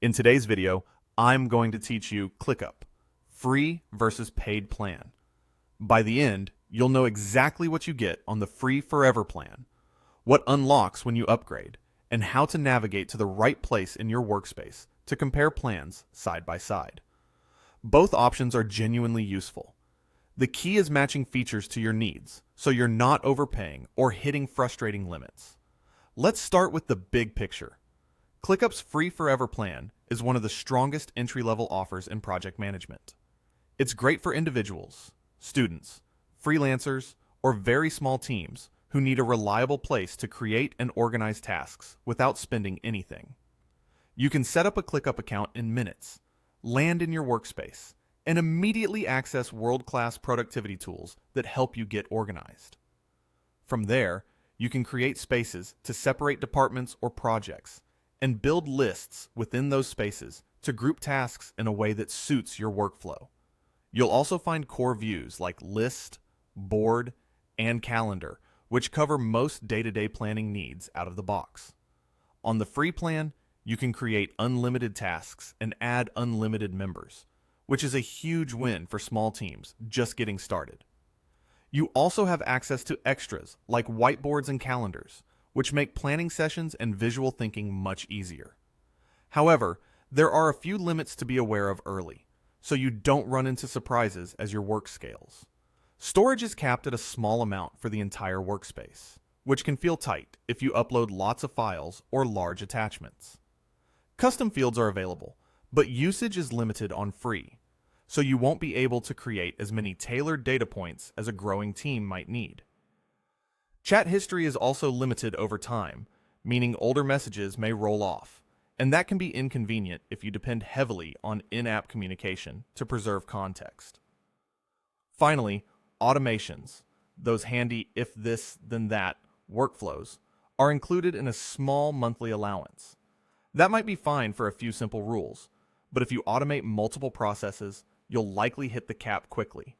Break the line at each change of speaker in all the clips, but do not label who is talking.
In today's video, I'm going to teach you ClickUp, free versus paid plan. By the end, you'll know exactly what you get on the free forever plan, what unlocks when you upgrade, and how to navigate to the right place in your workspace to compare plans side by side. Both options are genuinely useful. The key is matching features to your needs, so you're not overpaying or hitting frustrating limits. Let's start with the big picture. ClickUp's free forever plan is one of the strongest entry-level offers in project management. It's great for individuals, students, freelancers, or very small teams who need a reliable place to create and organize tasks without spending anything. You can set up a ClickUp account in minutes, land in your workspace, and immediately access world-class productivity tools that help you get organized. From there, you can create spaces to separate departments or projects and build lists within those spaces to group tasks in a way that suits your workflow. You'll also find core views like List, Board, and Calendar, which cover most day-to-day planning needs out of the box. On the free plan, you can create unlimited tasks and add unlimited members, which is a huge win for small teams just getting started. You also have access to extras like whiteboards and calendars, which make planning sessions and visual thinking much easier. However, there are a few limits to be aware of early, so you don't run into surprises as your work scales. Storage is capped at a small amount for the entire workspace, which can feel tight if you upload lots of files or large attachments. Custom fields are available, but usage is limited on free, so you won't be able to create as many tailored data points as a growing team might need. Chat history is also limited over time, meaning older messages may roll off, and that can be inconvenient if you depend heavily on in-app communication to preserve context. Finally, automations, those handy if this then that workflows, are included in a small monthly allowance. That might be fine for a few simple rules, but if you automate multiple processes, you'll likely hit the cap quickly.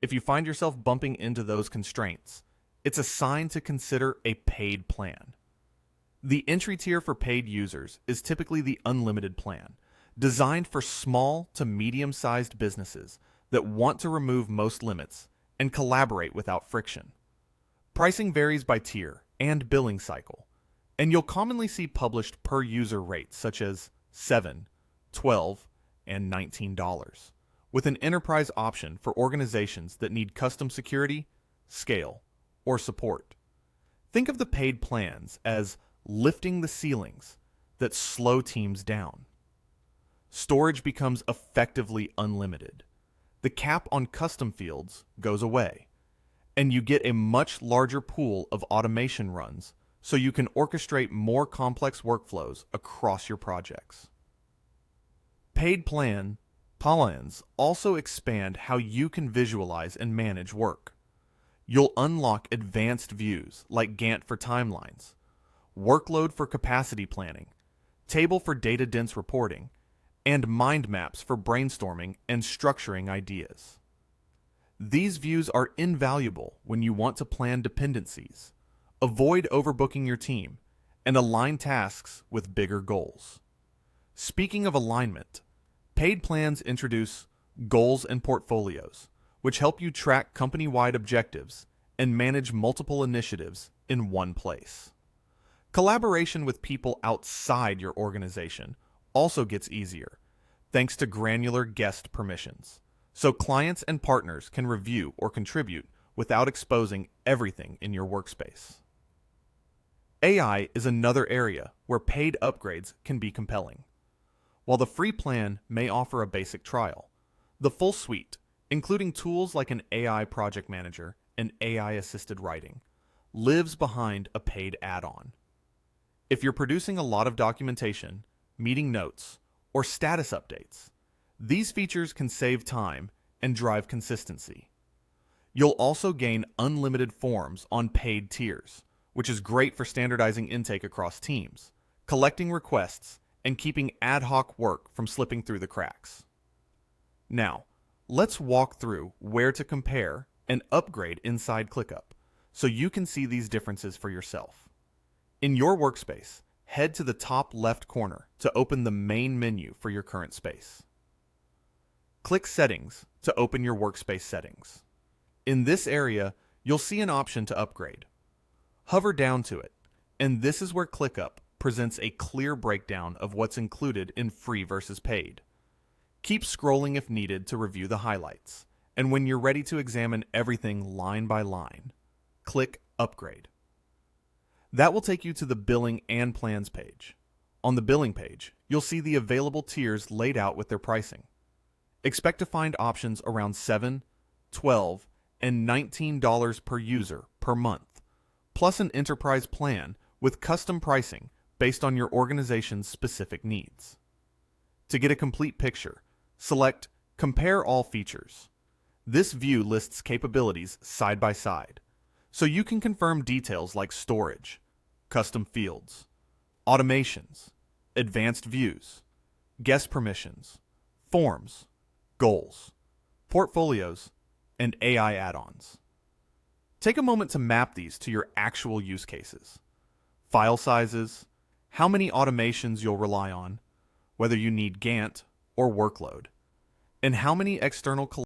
If you find yourself bumping into those constraints, it's a sign to consider a paid plan. The entry tier for paid users is typically the unlimited plan, designed for small to medium-sized businesses that want to remove most limits and collaborate without friction. Pricing varies by tier and billing cycle, and you'll commonly see published per-user rates such as $7, $12, and $19, with an enterprise option for organizations that need custom security, scale, or support. Think of the paid plans as lifting the ceilings that slow teams down. Storage becomes effectively unlimited. The cap on custom fields goes away, and you get a much larger pool of automation runs so you can orchestrate more complex workflows across your projects. Paid plans also expand how you can visualize and manage work. You'll unlock advanced views like Gantt for timelines, workload for capacity planning, table for data-dense reporting, and mind maps for brainstorming and structuring ideas. These views are invaluable when you want to plan dependencies, avoid overbooking your team, and align tasks with bigger goals. Speaking of alignment, paid plans introduce goals and portfolios, which help you track company-wide objectives and manage multiple initiatives in one place. Collaboration with people outside your organization also gets easier, thanks to granular guest permissions, so clients and partners can review or contribute without exposing everything in your workspace. AI is another area where paid upgrades can be compelling. While the free plan may offer a basic trial, the full suite, including tools like an AI project manager and AI-assisted writing, lives behind a paid add-on. If you're producing a lot of documentation, meeting notes, or status updates, these features can save time and drive consistency. You'll also gain unlimited forms on paid tiers, which is great for standardizing intake across teams, collecting requests, and keeping ad hoc work from slipping through the cracks. Now, let's walk through where to compare and upgrade inside ClickUp so you can see these differences for yourself. In your workspace, head to the top left corner to open the main menu for your current space. Click Settings to open your workspace settings. In this area, you'll see an option to upgrade. Hover down to it, and this is where ClickUp presents a clear breakdown of what's included in free versus paid. Keep scrolling if needed to review the highlights, and when you're ready to examine everything line by line, click Upgrade. That will take you to the Billing and Plans page. On the Billing page, you'll see the available tiers laid out with their pricing. Expect to find options around $7, $12, and $19 per user per month, plus an enterprise plan with custom pricing based on your organization's specific needs. To get a complete picture, select Compare All Features. This view lists capabilities side by side, so you can confirm details like storage, custom fields, automations, advanced views, guest permissions, forms, goals, portfolios, and AI add-ons. Take a moment to map these to your actual use cases. File sizes, how many automations you'll rely on, whether you need Gantt or workload, and how many external